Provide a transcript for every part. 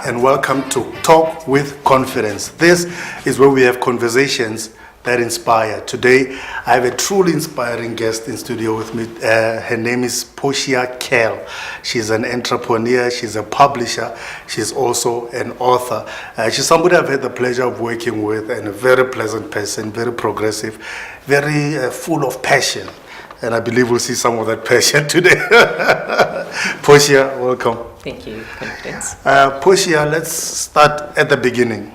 and welcome to Talk with Confidence. This is where we have conversations that inspire. Today, I have a truly inspiring guest in studio with me. Her name is Portia Kel. She's an entrepreneur, she's a publisher, she's also an author. She's somebody I've had the pleasure of working with, and a very pleasant person, very progressive, very full of passion. And I believe we'll see some of that passion today. Portia, welcome. Thank you, Confidence. Portia, let's start at the beginning.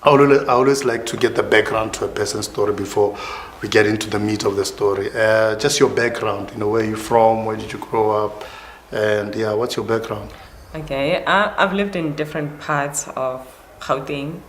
I always like to get the background to a person's story before we get into the meat of the story. Just your background, where you're from, where did you grow up, and what's your background? Okay, I've lived in different parts of Gauteng,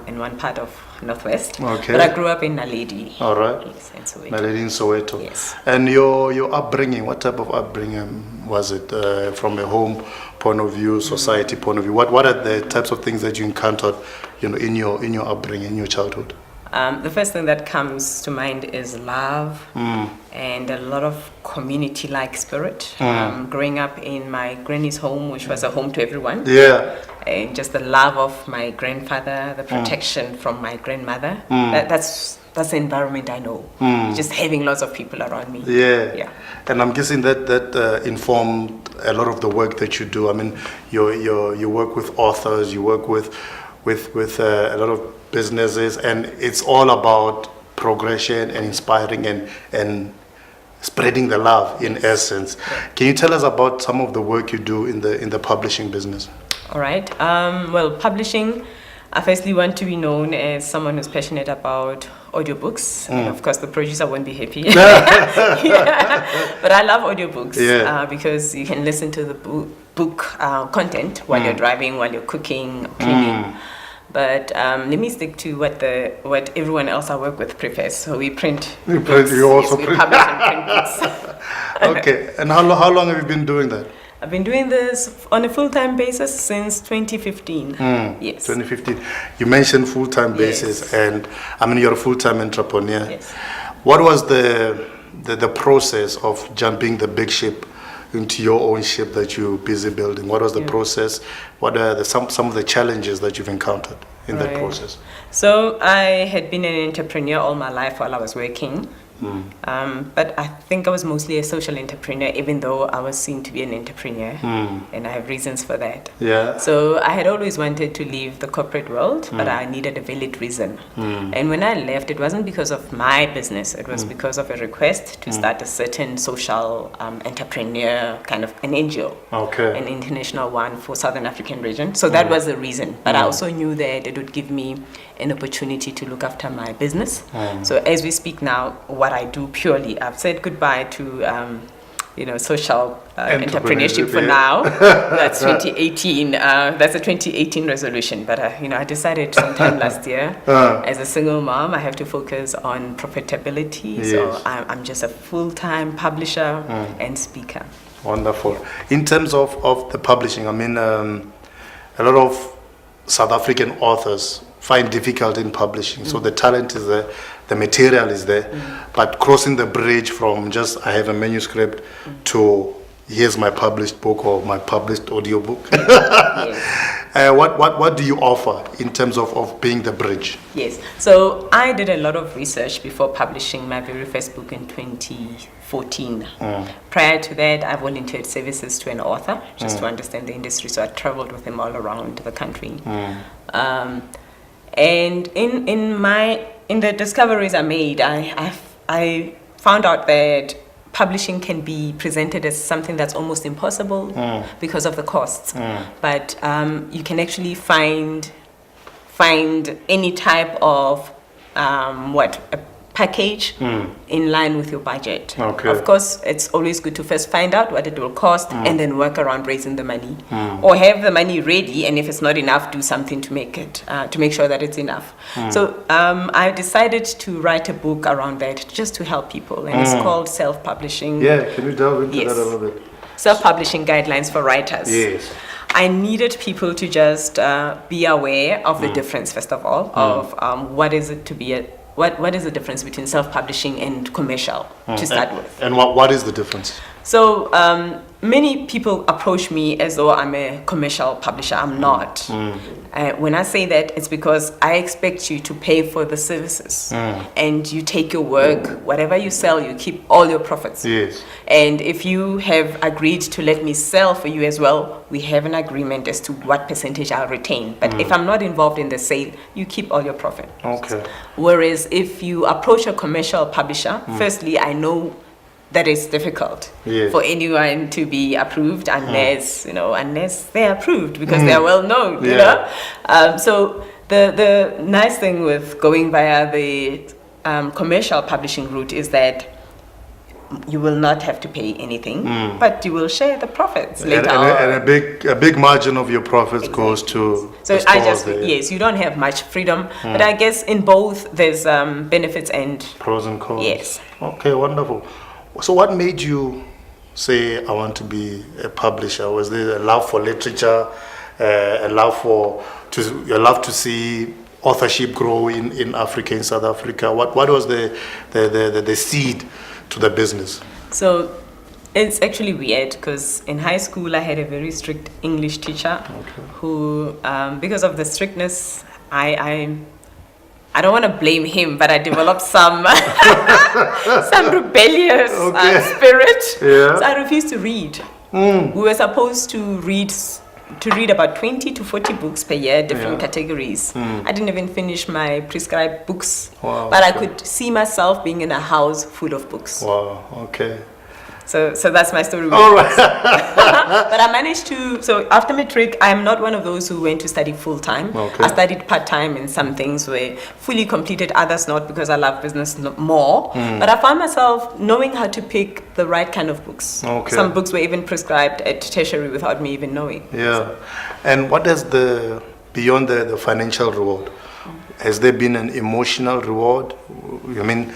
in one part of Northwest. Okay. But I grew up in Naledi. All right. Yes, in Soweto. Naledi in Soweto. Yes. And your upbringing, what type of upbringing was it? From a home point of view, society point of view, what are the types of things that you encountered, in your upbringing, in your childhood? The first thing that comes to mind is love and a lot of community-like spirit. Growing up in my granny's home, which was a home to everyone. Yeah. And just the love of my grandfather, the protection from my grandmother. That's the environment I know. Just having lots of people around me. Yeah. And I'm guessing that informed a lot of the work that you do. I mean, you work with authors, you work with a lot of businesses, and it's all about progression and inspiring and spreading the love in essence. Can you tell us about some of the work you do in the publishing business? All right. Well, publishing, I firstly want to be known as someone who's passionate about audiobooks. And of course, the producer won't be happy. But I love audiobooks because you can listen to the book content while you're driving, while you're cooking, cleaning. But let me stick to what everyone else I work with prefers. So we print. You print. You also we print. Publish and print books. Okay. And how long have you been doing that? I've been doing this on a full-time basis since 2015. Yes. 2015. You mentioned full-time basis, and I mean you're a full-time entrepreneur. Yes. What was the process of jumping the big ship into your own ship that you're busy building? What was the process? What are some of the challenges that you've encountered in that process? So I had been an entrepreneur all my life while I was working. But I think I was mostly a social entrepreneur, even though I was seen to be an entrepreneur, and I have reasons for that. Yeah. So I had always wanted to leave the corporate world, but I needed a valid reason. And when I left, it wasn't because of my business, it was because of a request to start a certain social entrepreneur, kind of an NGO, an international one for Southern African region. So that was the reason. But I also knew that it would give me an opportunity to look after my business. So as we speak now, what I do purely, I've said goodbye to social entrepreneurship for now. That's 2018. That's a 2018 resolution. But I decided sometime last year, as a single mom, I have to focus on profitability. Yes. So I'm just a full-time publisher and speaker. Wonderful. In terms of the publishing, I mean, a lot of South African authors find difficulty in publishing. So the talent is there, the material is there, but crossing the bridge from just I have a manuscript to here's my published book or my published audiobook. What do you offer in terms of being the bridge? Yes. So I did a lot of research before publishing my very first book in 2014. Prior to that, I volunteered services to an author just to understand the industry. So I traveled with him all around the country. And in the discoveries I made, I found out that publishing can be presented as something that's almost impossible because of the costs. But you can actually find any type of a package in line with your budget. Of course, it's always good to first find out what it will cost and then work around raising the money, or have the money ready, and if it's not enough, do something to make sure that it's enough. So I decided to write a book around that just to help people, and it's called Self-Publishing. Yeah, can you delve into that a little bit? Self-Publishing Guidelines for Writers. Yes. I needed people to just be aware of the difference, first of all, of what is it to be a what is the difference between self-publishing and commercial to start with. And what is the difference? So many people approach me as though I'm a commercial publisher. I'm not. When I say that, it's because I expect you to pay for the services, and you take your work, whatever you sell, you keep all your profits. Yes. And if you have agreed to let me sell for you as well, we have an agreement as to what percentage I'll retain. But if I'm not involved in the sale, you keep all your profit. Okay. Whereas if you approach a commercial publisher, firstly, I know that it's difficult for anyone to be approved unless they're approved, because they're well known, you know. So the nice thing with going via the commercial publishing route is that you will not have to pay anything, but you will share the profits later on. And a big margin of your profits goes to so the stores there. Yes, you don't have much freedom, but I guess in both there's benefits and pros and cons. Yes. Okay, wonderful. So what made you say, I want to be a publisher? Was there a love for literature, a love to see authorship grow in Africa, in South Africa? What was the seed to the business? So it's actually weird, because in high school I had a very strict English teacher who, because of the strictness, I don't want to blame him, but I developed some rebellious spirit. Yeah. So I refused to read. We were supposed to read about 20 to 40 books per year, different categories. I didn't even finish my prescribed books. Wow, but I could see myself being in a house full of books. Wow, okay. So that's my story. All right. But I managed to, so after matric, I'm not one of those who went to study full time. Okay. I studied part time, and some things were fully completed, others not, because I love business more. But I found myself knowing how to pick the right kind of books. Okay. Some books were even prescribed at tertiary without me even knowing. Yeah. And what does beyond the financial reward, has there been an emotional reward? I mean,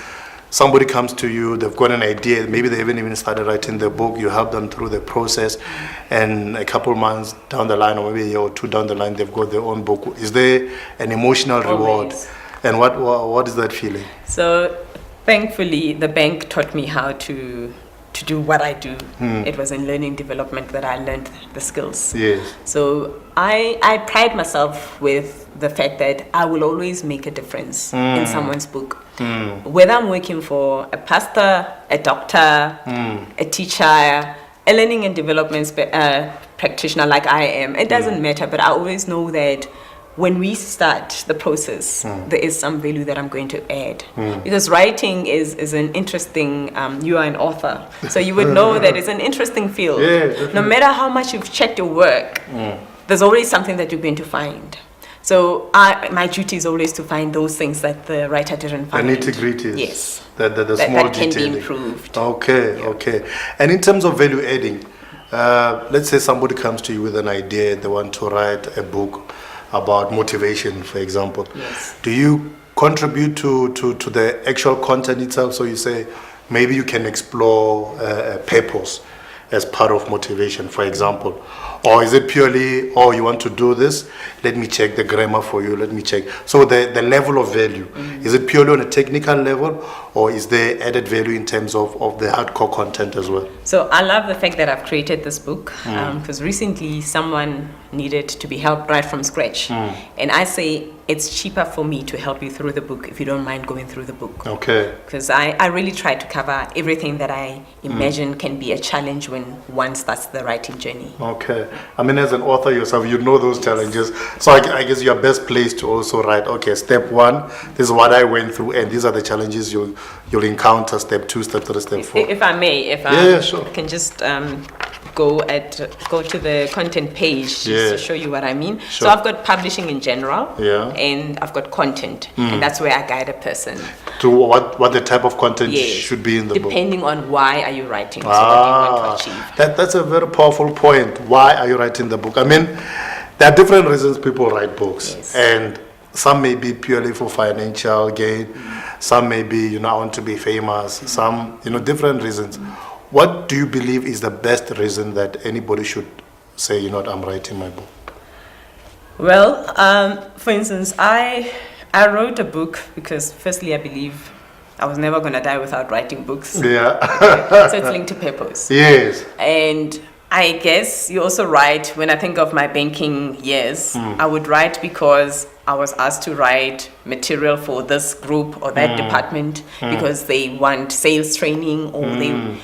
somebody comes to you, they've got an idea, maybe they haven't even started writing the book, you help them through the process, and a couple months down the line, or maybe a year or two down the line, they've got their own book. Is there an emotional reward? And what is that feeling? So thankfully, the bank taught me how to do what I do. It was in learning development that I learned the skills. Yes. So I pride myself with the fact that I will always make a difference in someone's book. Whether I'm working for a pastor, a doctor, a teacher, a learning and development practitioner like I am, it doesn't matter, but I always know that when we start the process, there is some value that I'm going to add. Because writing is an interesting, you are an author, so you would know that it's an interesting field. Yeah, no matter how much you've checked your work, there's always something that you're going to find. So my duty is always to find those things that the writer didn't find. The nitty-gritties. Yes. The small that can detailing. be improved. Okay. And in terms of value adding, let's say somebody comes to you with an idea, they want to write a book about motivation, for example. Yes. Do you contribute to the actual content itself? So you say maybe you can explore purpose as part of motivation, for example. Or is it purely, you want to do this, let me check the grammar for you, let me check. So the level of value, is it purely on a technical level, or is there added value in terms of the hardcore content as well? So I love the fact that I've created this book, because recently someone needed to be helped right from scratch. And I say it's cheaper for me to help you through the book if you don't mind going through the book. Okay. Because I really try to cover everything that I imagine can be a challenge when one starts the writing journey. Okay. I mean, as an author yourself, you know those challenges. So I guess you're best placed to also write, okay, step 1, this is what I went through, and these are the challenges you'll encounter, step 2, step 3, step 4. If I may, sure. can just go to the content page just to show you what I mean. Sure. So I've got publishing in general, and I've got content, and that's where I guide a person to what the type of content should be in the book. Depending on why are you writing, so what you want to achieve. That's a very powerful point. Why are you writing the book? I mean, there are different reasons people write books, and some may be purely for financial gain, some may be, I want to be famous, some, different reasons. What do you believe is the best reason that anybody should say, I'm writing my book? Well, for instance, I wrote a book because firstly I believe I was never going to die without writing books. Yeah. So it's linked to purpose. Yes. And I guess you also write, when I think of my banking years, I would write because I was asked to write material for this group or that department because they want sales training or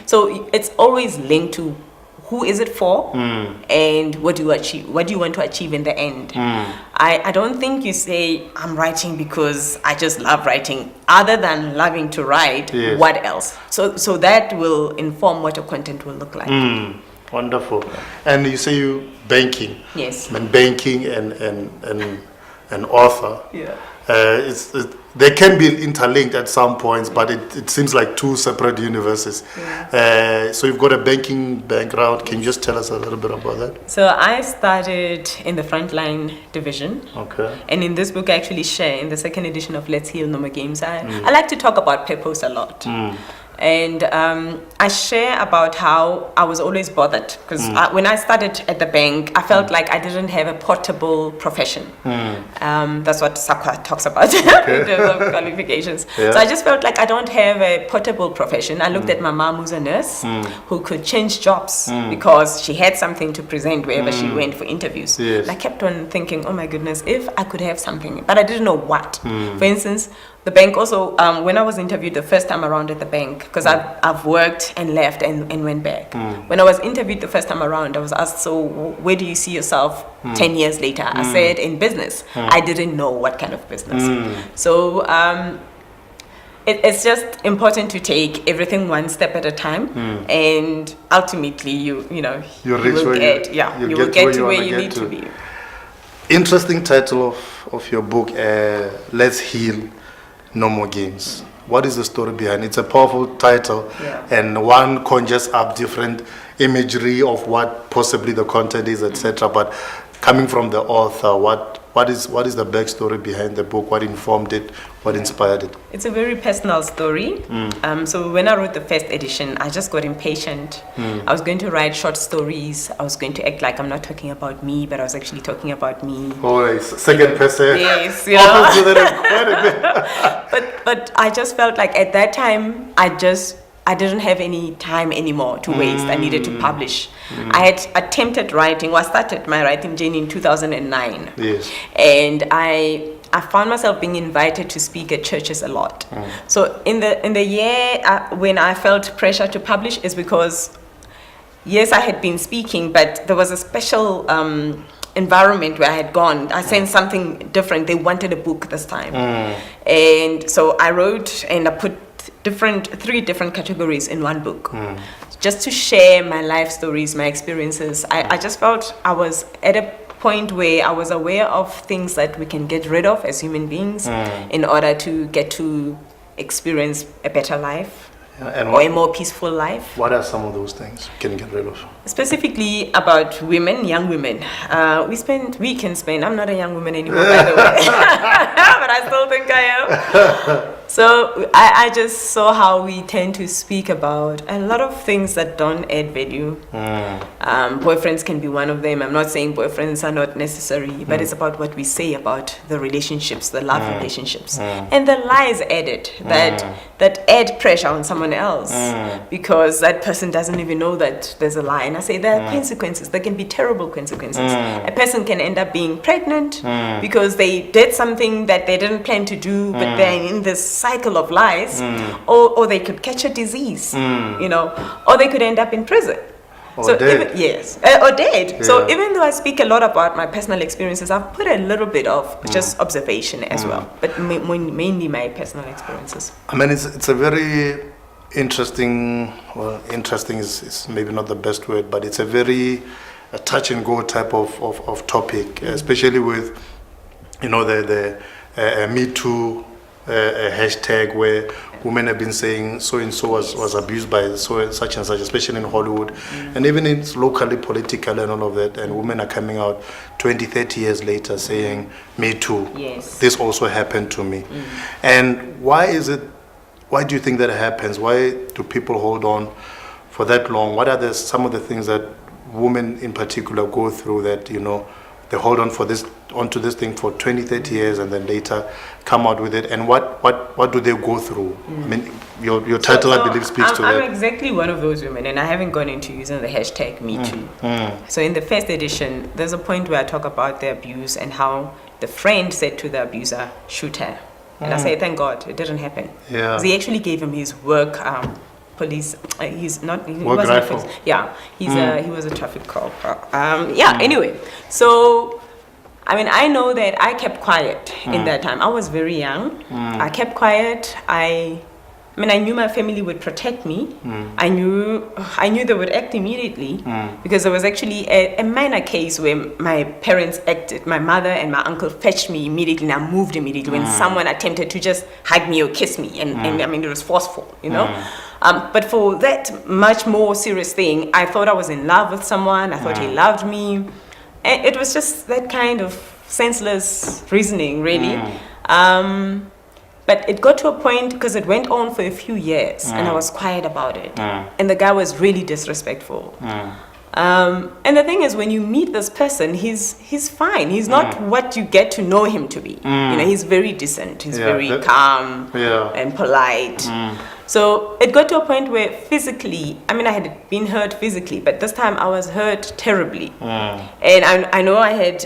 so it's always linked to who is it for and what do you achieve, what do you want to achieve in the end. I don't think you say I'm writing because I just love writing. Other than loving to write, Yes. what else? So that will inform what your content will look like. Wonderful. And you say you banking. Yes. And banking and an author. Yeah. They can be interlinked at some points, but it seems like two separate universes. Yeah. So you've got a banking background. Can you just tell us a little bit about that? So I started in the frontline division. Okay. And in this book, I actually share, in the second edition of Let's Heal No More Games, I like to talk about purpose a lot. And I share about how I was always bothered because when I started at the bank, I felt like I didn't have a portable profession. That's what Sakwa talks about in terms of qualifications. Yeah. So I just felt like I don't have a portable profession. I looked at my mom, who's a nurse, who could change jobs because she had something to present wherever she went for interviews. Yes. And I kept on thinking, oh my goodness, if I could have something, but I didn't know what. For instance, the bank also, when I was interviewed the first time around at the bank, because I've worked and left and went back. When I was interviewed the first time around, I was asked, so where do you see yourself 10 years later? I said, in business. I didn't know what kind of business. So it's just important to take everything one step at a time, and ultimately you will get to where you need to be. Interesting title of your book, Let's Heal No More Games. What is the story behind it? It's a powerful title, and one conjures up different imagery of what possibly the content is, etc. But coming from the author, what is the backstory behind the book? What informed it? What inspired it? It's a very personal story. So when I wrote the first edition, I just got impatient. I was going to write short stories. I was going to act like I'm not talking about me, but I was actually talking about me. Oh, second person. Yes, but I just felt like at that time, I didn't have any time anymore to waste. I needed to publish. I had attempted writing. Well, I started my writing journey in 2009. Yes. And I found myself being invited to speak at churches a lot. So in the year when I felt pressure to publish is because, yes, I had been speaking, but there was a special environment where I had gone. I sensed something different. They wanted a book this time. And so I wrote and I put three different categories in one book, just to share my life stories, my experiences. I just felt I was at a point where I was aware of things that we can get rid of as human beings in order to get to experience a better life. Or a more peaceful life. What are some of those things you can get rid of? Specifically about women, young women. We can spend, I'm not a young woman anymore, by the way, but I still think I am. So I just saw how we tend to speak about a lot of things that don't add value. Boyfriends can be one of them. I'm not saying boyfriends are not necessary, but it's about what we say about the relationships, the love relationships, and the lies added that add pressure on someone else because that person doesn't even know that there's a lie. And I say there are consequences. There can be terrible consequences. A person can end up being pregnant because they did something that they didn't plan to do, but they're in this cycle of lies, or they could catch a disease, or they could end up in prison. Or dead. Or dead. Yeah. So even though I speak a lot about my personal experiences, I've put a little bit of just observation as well, but mainly my personal experiences. I mean, it's a very interesting, well, interesting is maybe not the best word, but it's a very touch and go type of topic, especially with, the Me Too hashtag where women have been saying so and so was abused by such and such, especially in Hollywood, and even it's locally political and all of that, and women are coming out 20-30 years later saying me too, this also happened to me. And why do you think that happens? Why do people hold on for that long? What are some of the things that women in particular go through that they hold onto this thing for 20, 30 years, and then later come out with it. And what do they go through? I mean, your title, I believe, speaks to that. I'm exactly one of those women, and I haven't gone into using the hashtag #MeToo. So in the first edition, there's a point where I talk about the abuse and how the friend said to the abuser, "Shoot her." And I say, thank God, it didn't happen. Yeah. 'Cause he actually gave him his work police. He's not. He Work wasn't a rifle. police. Yeah, he was a traffic cop. Anyway, so I mean, I know that I kept quiet in that time. I was very young. I kept quiet. I mean, I knew my family would protect me. I knew they would act immediately because there was actually a minor case where my parents acted. My mother and my uncle fetched me immediately, and I moved immediately when someone attempted to just hug me or kiss me, and I mean, it was forceful, you know. But for that much more serious thing, I thought I was in love with someone. I thought he loved me. And it was just that kind of senseless reasoning, really. But it got to a point, because it went on for a few years, and I was quiet about it. And the guy was really disrespectful. And the thing is, when you meet this person, he's fine. He's not what you get to know him to be. You know, he's very decent. He's very calm and polite. So it got to a point where physically, I mean, I had been hurt physically, but this time I was hurt terribly. And I know I had,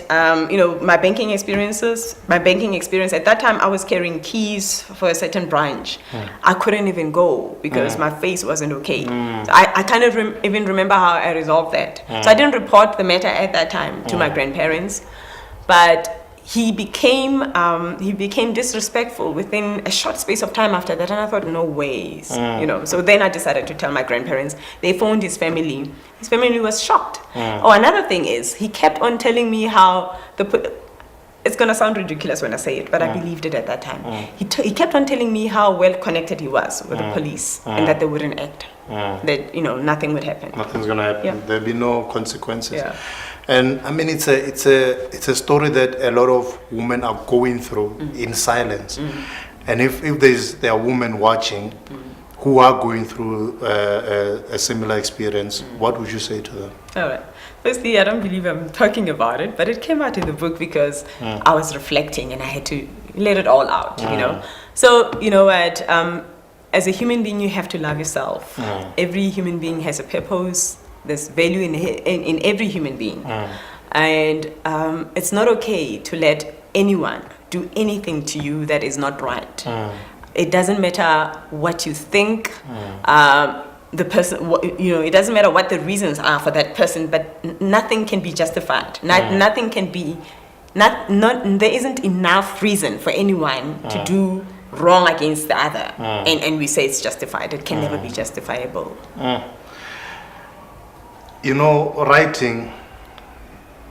my banking experience at that time, I was carrying keys for a certain branch. I couldn't even go because my face wasn't okay. So I kind of even remember how I resolved that. So I didn't report the matter at that time to my grandparents, but he became disrespectful within a short space of time after that, and I thought, no ways, So then I decided to tell my grandparents. They phoned his family. His family was shocked. Oh, another thing is, he kept on telling me how it's gonna sound ridiculous when I say it, but I believed it at that time. He kept on telling me how well connected he was with the police, and that they wouldn't act, that nothing would happen. Nothing's gonna happen. Yeah. There'll be no consequences. Yeah. And I mean, it's a story that a lot of women are going through in silence. And if there are women watching who are going through a similar experience, what would you say to them? All right. Firstly, I don't believe I'm talking about it, but it came out in the book because I was reflecting and I had to let it all out, So, you know what? As a human being, you have to love yourself. Every human being has a purpose. There's value in every human being. And it's not okay to let anyone do anything to you that is not right. It doesn't matter what you think. The person, it doesn't matter what the reasons are for that person, but nothing can be justified. Nothing can be, there isn't enough reason for anyone to do wrong against the other. And we say it's justified. It can never be justifiable. Writing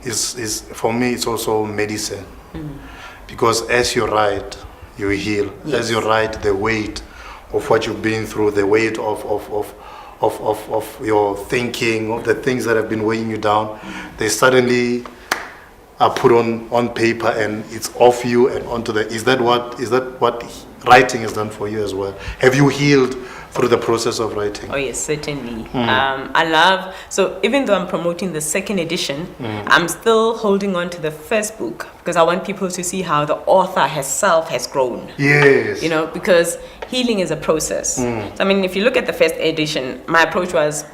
is for me, it's also medicine. Because as you write, you heal. Yes. As you write, the weight of what you've been through, the weight of your thinking, of the things that have been weighing you down, they suddenly are put on paper, and it's off you and onto is that what writing has done for you as well? Have you healed through the process of writing? Oh yes, certainly. So even though I'm promoting the second edition, I'm still holding on to the first book because I want people to see how the author herself has grown. Yes. Because healing is a process. So, I mean, if you look at the first edition, my approach was,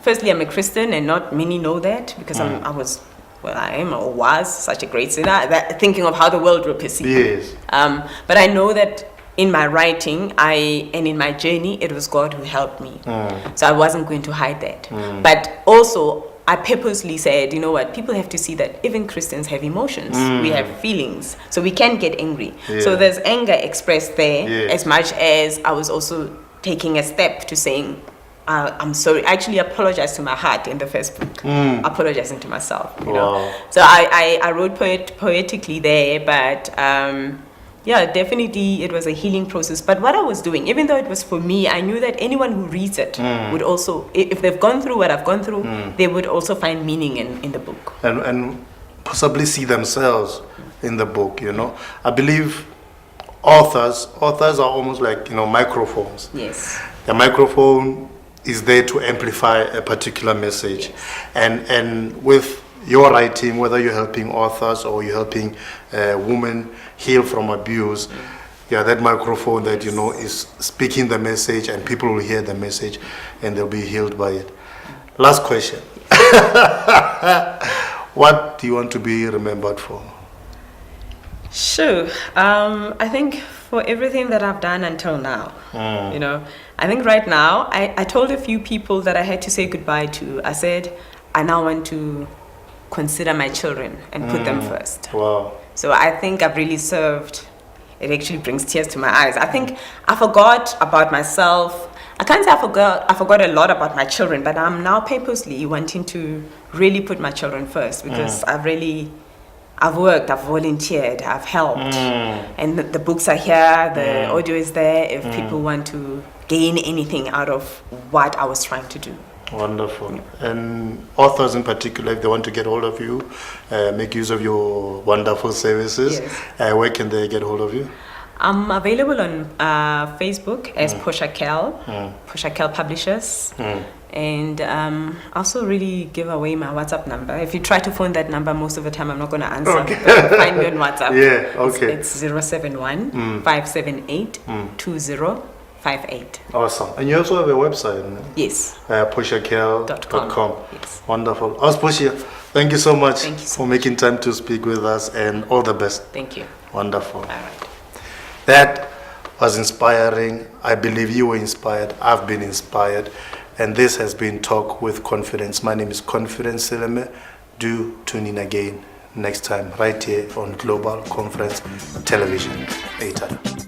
firstly, I'm a Christian, and not many know that because I am or was such a great sinner, thinking of how the world will perceive. Yes. But I know that in my writing, and in my journey, it was God who helped me. So I wasn't going to hide that. But also, I purposely said, you know what, people have to see that even Christians have emotions. We have feelings. So we can get angry. Yeah. So there's anger expressed there, as much as I was also taking a step to saying, I'm sorry. I actually apologized to my heart in the first book, apologizing to myself. You know? So I wrote poetically there, but definitely it was a healing process. But what I was doing, even though it was for me, I knew that anyone who reads it would also, if they've gone through what I've gone through, they would also find meaning in the book. And possibly see themselves in the book, I believe authors are almost like, microphones. Yes. The microphone is there to amplify a particular message. Yes. And with your writing, whether you're helping authors or you're helping women heal from abuse, yeah, that microphone that you know is speaking the message, and people will hear the message and they'll be healed by it. Last question. What do you want to be remembered for? Sure. I think for everything that I've done until now, you know, I think right now, I told a few people that I had to say goodbye to. I said, I now want to consider my children and put them first. Wow. So I think I've really served. It actually brings tears to my eyes. I think I forgot about myself. I can't say I forgot a lot about my children, but I'm now purposely wanting to really put my children first, because I've worked, I've volunteered, I've helped, and the books are here, the audio is there if people want to gain anything out of what I was trying to do. Wonderful. And authors in particular, if they want to get hold of you, make use of your wonderful services, where can they get hold of you? I'm available on Facebook as Portia Kel, Portia Kel Publishers. And also really give away my WhatsApp number. If you try to phone that number, most of the time I'm not going to answer. Okay. Find me on WhatsApp. Yeah, okay. It's 071 578 2058. Awesome. And you also have a website, no? Yes. PortiaKel.com. Yes. Wonderful. Portia, thank you so much Thank you so for making time to speak with us, and all the best. Thank you. Wonderful. All right. That was inspiring. I believe you were inspired. I've been inspired. And this has been Talk with Confidence. My name is Confidence Seleme. Do tune in again next time right here on Global Conference Television. 8